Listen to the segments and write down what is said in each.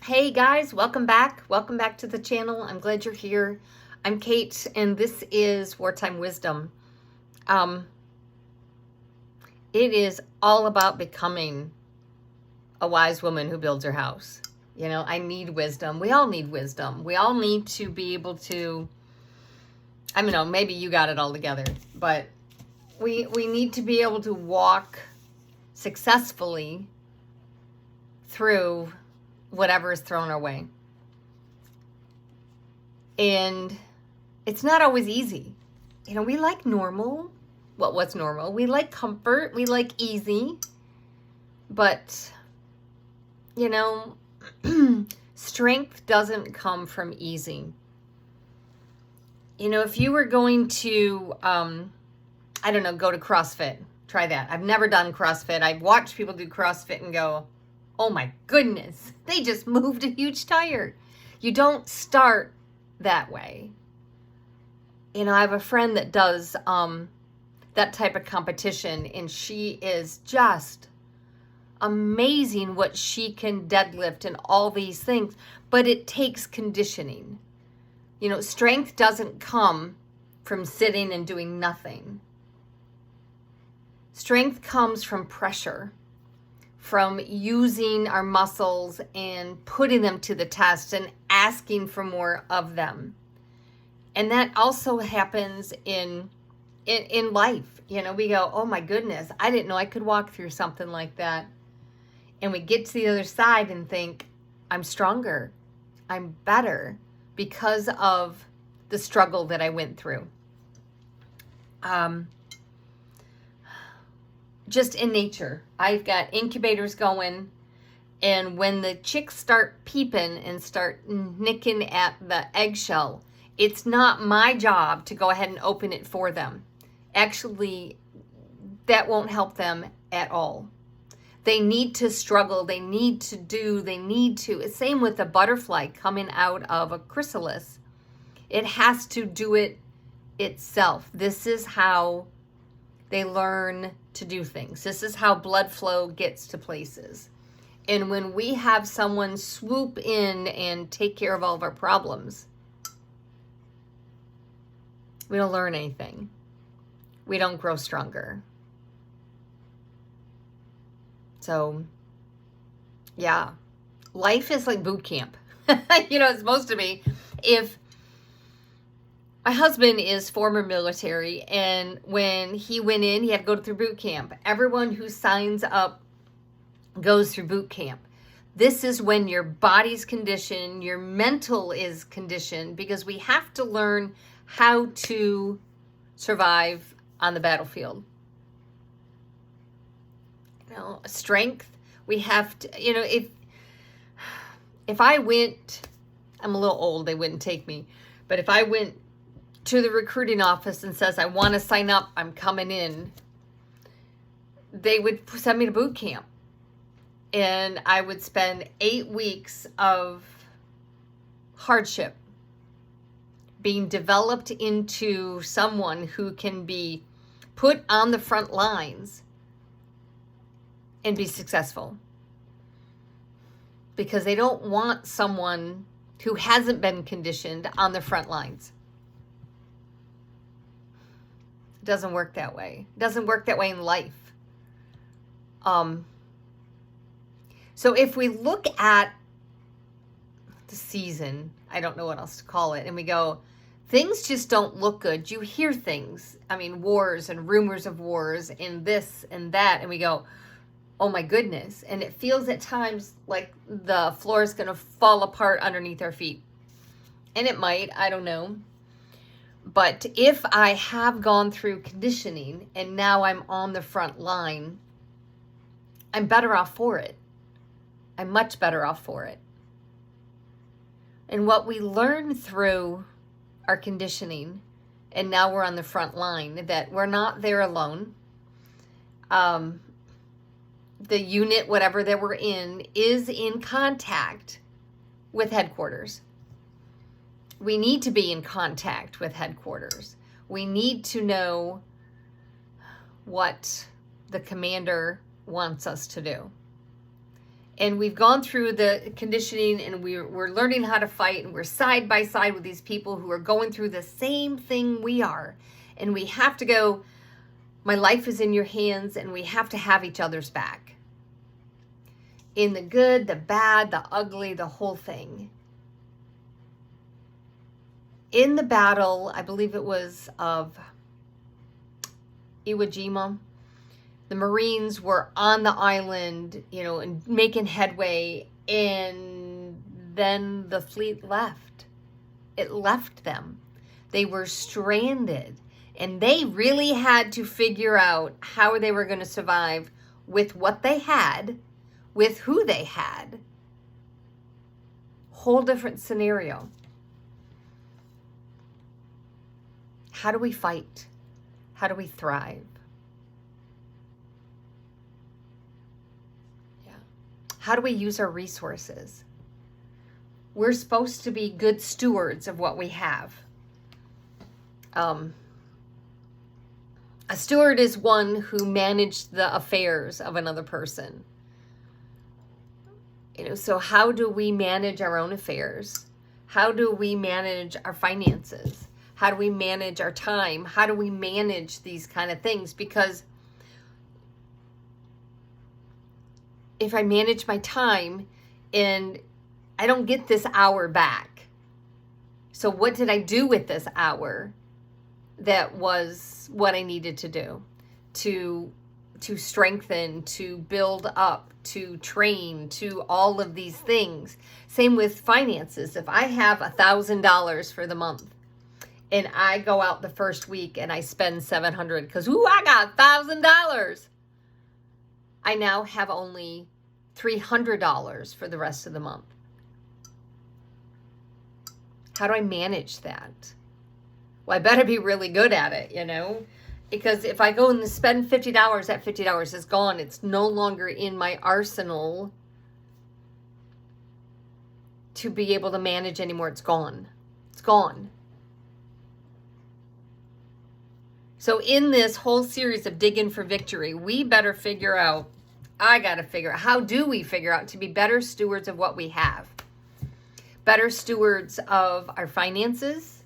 Hey guys, welcome back. Welcome back to the channel. I'm glad you're here. I'm Kate, and this is Wartime Wisdom. It is all about becoming a wise woman who builds her house. You know, I need wisdom. We all need wisdom. We all need to be able to, I don't know, maybe you got it all together, but we need to be able to walk successfully through whatever is thrown our way. And it's not always easy. You know, we like normal. What's normal? We like comfort. We like easy. But, you know, strength doesn't come from easy. You know, if you were going to, I don't know, go to CrossFit, try that. I've never done CrossFit. I've watched people do CrossFit and go, oh my goodness, they just moved a huge tire. You don't start that way. You know, I have a friend that does that type of competition, and she is just amazing what she can deadlift and all these things, but it takes conditioning. You know, strength doesn't come from sitting and doing nothing. Strength comes from pressure, from using our muscles and putting them to the test and asking for more of them. And that also happens in life. You know, we go, oh my goodness, I didn't know I could walk through something like that. And we get to the other side and think, I'm stronger, I'm better because of the struggle that I went through. Just in nature, I've got incubators going, and when the chicks start peeping and start nicking at the eggshell, it's not my job to go ahead and open it for them. Actually, that won't help them at all. They need to struggle, they need to, same with a butterfly coming out of a chrysalis. It has to do it itself. This is how they learn to do things. This is how blood flow gets to places. And when we have someone swoop in and take care of all of our problems, we don't learn anything. We don't grow stronger. So, yeah, life is like boot camp. You know, it's supposed to be. If my husband is former military, and when he went in, he had to go through boot camp. Everyone who signs up goes through boot camp. This is when your body's conditioned, your mental is conditioned, because we have to learn how to survive on the battlefield. You know, strength, we have to, you know, if I went, I'm a little old, they wouldn't take me, but if I went to the recruiting office and says, I want to sign up, I'm coming in, they would send me to boot camp. And I would spend 8 weeks of hardship being developed into someone who can be put on the front lines and be successful. Because they don't want someone who hasn't been conditioned on the front lines. It doesn't work that way. It doesn't work that way in life. So if we look at the season, I don't know what else to call it, and we go, things just don't look good. You hear things, I mean, wars and rumors of wars and this and that, and we go, oh my goodness. And it feels at times like the floor is going to fall apart underneath our feet. And it might, I don't know. But if I have gone through conditioning and now I'm on the front line, I'm better off for it. I'm much better off for it. And what we learn through our conditioning, and now we're on the front line, that we're not there alone. The unit, whatever that we're in, is in contact with headquarters. We need to be in contact with headquarters. We need to know what the commander wants us to do. And we've gone through the conditioning, and we're learning how to fight, and we're side by side with these people who are going through the same thing we are. And we have to go, my life is in your hands, and we have to have each other's back. In the good, the bad, the ugly, the whole thing. In the battle, I believe it was of Iwo Jima, the Marines were on the island, and making headway, and then the fleet left. It left them. They were stranded, and they really had to figure out how they were going to survive with what they had, with who they had. Whole different scenario. How do we fight? How do we thrive? How do we use our resources? We're supposed to be good stewards of what we have. A steward is one who managed the affairs of another person. So how do we manage our own affairs? How do we manage our finances? How do we manage our time? How do we manage these kind of things? Because if I manage my time and I don't get this hour back, so what did I do with this hour that was what I needed to do to strengthen, to build up, to train, to all of these things? Same with finances. If I have $1,000 for the month and I go out the first week and I spend $700 because, I got $1,000. I now have only $300 for the rest of the month. How do I manage that? Well, I better be really good at it, because if I go and spend $50, that $50 is gone. It's no longer in my arsenal to be able to manage anymore. It's gone. It's gone. So in this whole series of Dig In for Victory, we better figure out, I got to figure out, how do we figure out to be better stewards of what we have? Better stewards of our finances,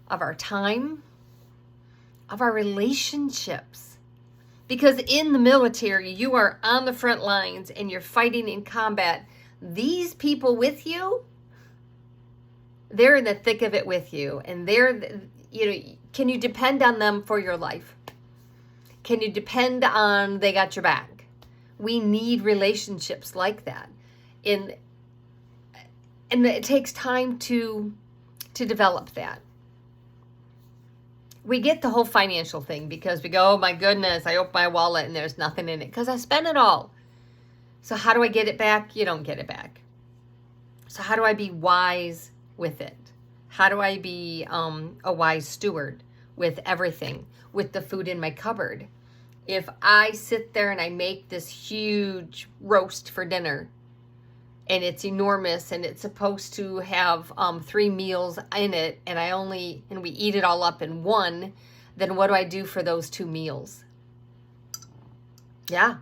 of our time, of our relationships. Because in the military, you are on the front lines and you're fighting in combat. These people with you, they're in the thick of it with you. And can you depend on them for your life? Can you depend on they got your back? We need relationships like that. And it takes time to develop that. We get the whole financial thing because we go, oh my goodness, I open my wallet and there's nothing in it because I spent it all. So how do I get it back? You don't get it back. So how do I be wise with it? How do I be a wise steward with everything, with the food in my cupboard? If I sit there and I make this huge roast for dinner and it's enormous and it's supposed to have 3 meals in it and we eat it all up in one, then what do I do for those 2 meals? Yeah.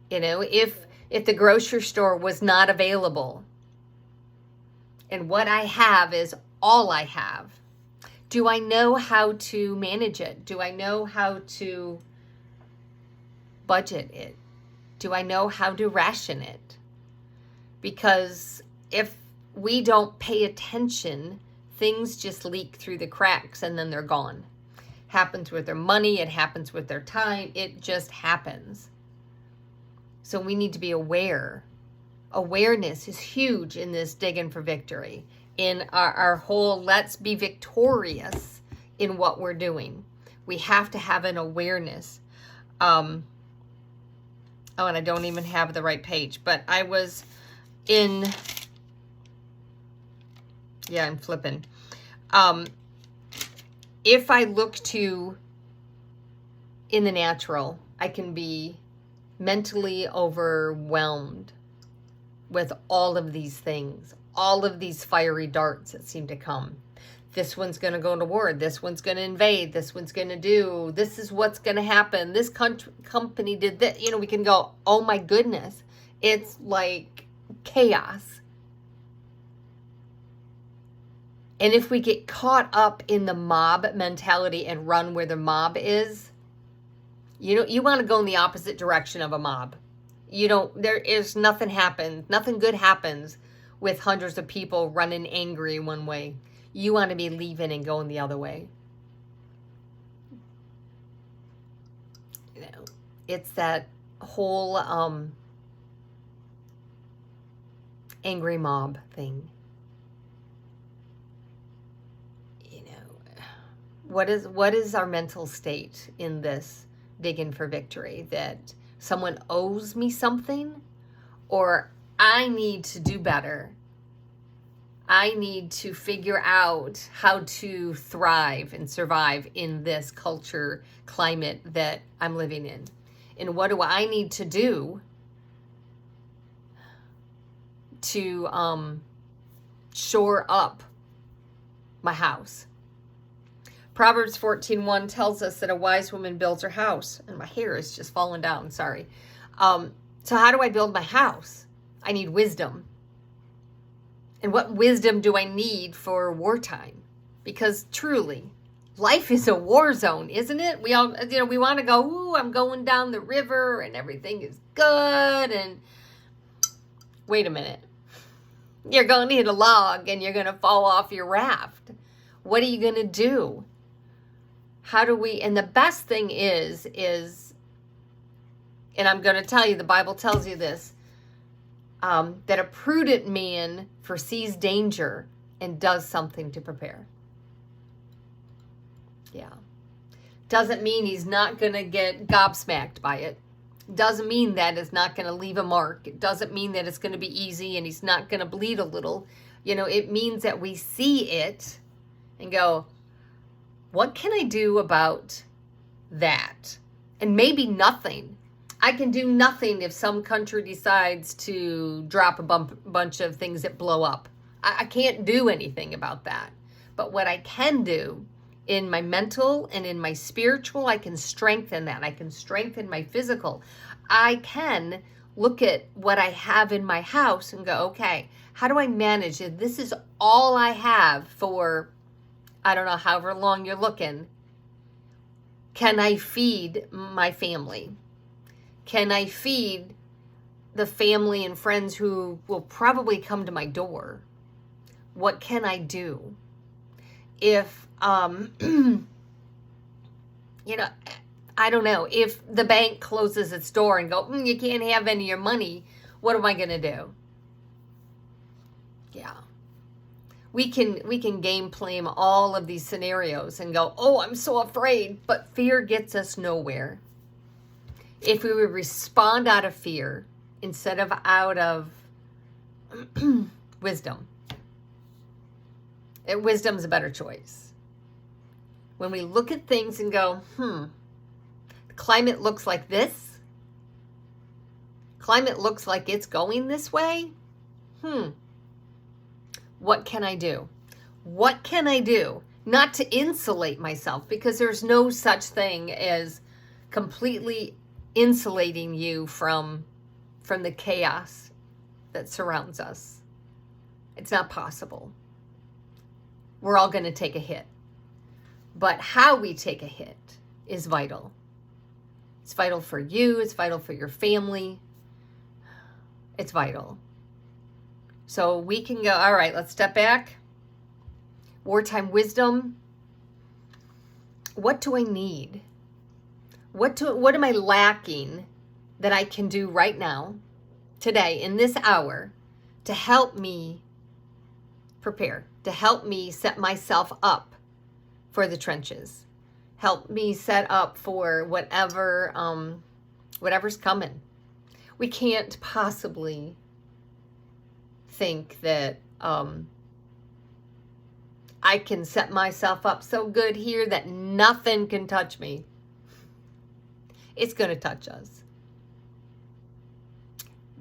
If the grocery store was not available and what I have is all I have, do I know how to manage it? Do I know how to budget it? Do I know how to ration it? Because if we don't pay attention, things just leak through the cracks and then they're gone. Happens with their money, it happens with their time, it just happens. So we need to be aware. Awareness is huge in this Dig In for Victory. In our whole let's be victorious in what we're doing. We have to have an awareness. And I don't even have the right page, but I was I'm flipping. If I look to in the natural, I can be mentally overwhelmed with all of these things, all of these fiery darts that seem to come. This one's going to go to war. This one's going to invade. This one's going to do. This is what's going to happen. This company did that. We can go, oh my goodness. It's like chaos. And if we get caught up in the mob mentality and run where the mob is, you want to go in the opposite direction of a mob. There is nothing good happens with hundreds of people running angry one way. You want to be leaving and going the other way. It's that whole angry mob thing. What is our mental state in this digging for victory? That someone owes me something, or I need to do better. I need to figure out how to thrive and survive in this culture climate that I'm living in. And what do I need to do to shore up my house? Proverbs 14:1 tells us that a wise woman builds her house. And my hair is just falling down, sorry. So how do I build my house? I need wisdom. And what wisdom do I need for wartime? Because truly, life is a war zone, isn't it? We all, we want to go, ooh, I'm going down the river and everything is good. And wait a minute. You're going to hit a log and you're going to fall off your raft. What are you going to do? How do we, and the best thing is, and I'm going to tell you, the Bible tells you this, that a prudent man foresees danger and does something to prepare. Yeah. Doesn't mean he's not going to get gobsmacked by it. Doesn't mean that it's not going to leave a mark. It doesn't mean that it's going to be easy and he's not going to bleed a little. It means that we see it and go, what can I do about that? And maybe nothing. I can do nothing if some country decides to drop a bunch of things that blow up. I can't do anything about that. But what I can do in my mental and in my spiritual, I can strengthen that. I can strengthen my physical. I can look at what I have in my house and go, okay, how do I manage it? This is all I have for, I don't know, however long you're looking. Can I feed my family? Can I feed the family and friends who will probably come to my door? What can I do? If, I don't know, if the bank closes its door and go, you can't have any of your money, what am I going to do? Yeah. We can game plan all of these scenarios and go, oh, I'm so afraid, but fear gets us nowhere. If we would respond out of fear instead of out of wisdom, wisdom's a better choice. When we look at things and go, the climate looks like this. Climate looks like it's going this way. What can I do? What can I do? Not to insulate myself, because there's no such thing as completely insulating you from the chaos that surrounds us. It's not possible. We're all going to take a hit. But how we take a hit is vital. It's vital for you. It's vital for your family. It's vital. So we can go, all right, let's step back. Wartime wisdom. What do I need? What am I lacking that I can do right now, today, in this hour, to help me prepare, to help me set myself up for the trenches, help me set up for whatever's coming. We can't possibly think that I can set myself up so good here that nothing can touch me. It's going to touch us.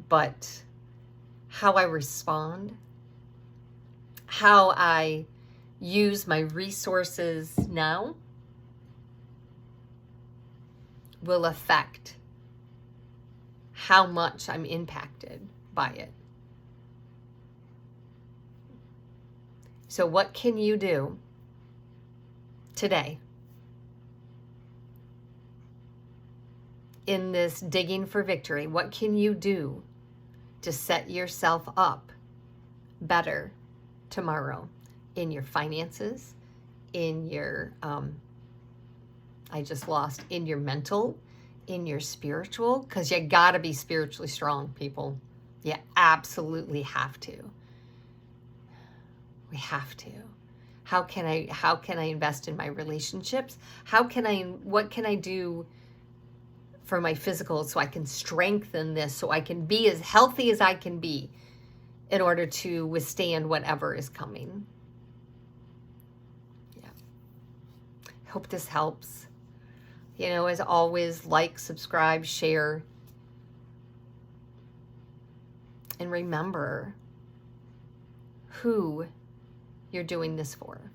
But how I respond, how I use my resources now will affect how much I'm impacted by it. So what can you do today in this digging for victory? What can you do to set yourself up better tomorrow in your finances, in your, in your mental, in your spiritual? Because you got to be spiritually strong, people. You absolutely have to. We have to. How can I invest in my relationships? What can I do for my physical so I can strengthen this, so I can be as healthy as I can be in order to withstand whatever is coming? Yeah. I hope this helps. As always, like, subscribe, share. And remember who you're doing this for.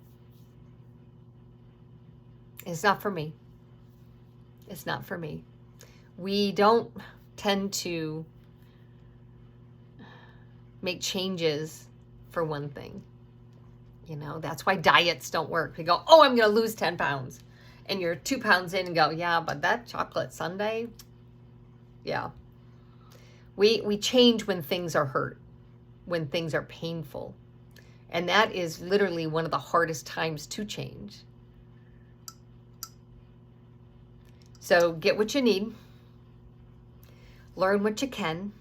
It's not for me. It's not for me. We don't tend to make changes for one thing. That's why diets don't work. We go, oh, I'm going to lose 10 pounds. And you're 2 pounds in and go, yeah, but that chocolate sundae, yeah. We change when things are hurt, when things are painful. And that is literally one of the hardest times to change. So get what you need, learn what you can,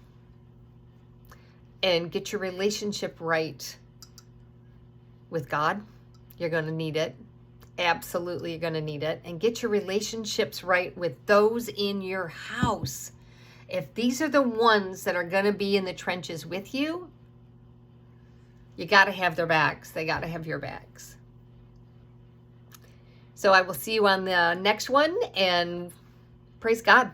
and get your relationship right with God. You're going to need it. Absolutely, you're going to need it. And get your relationships right with those in your house. If these are the ones that are going to be in the trenches with you, you got to have their backs. They got to have your backs. So I will see you on the next one, and praise God.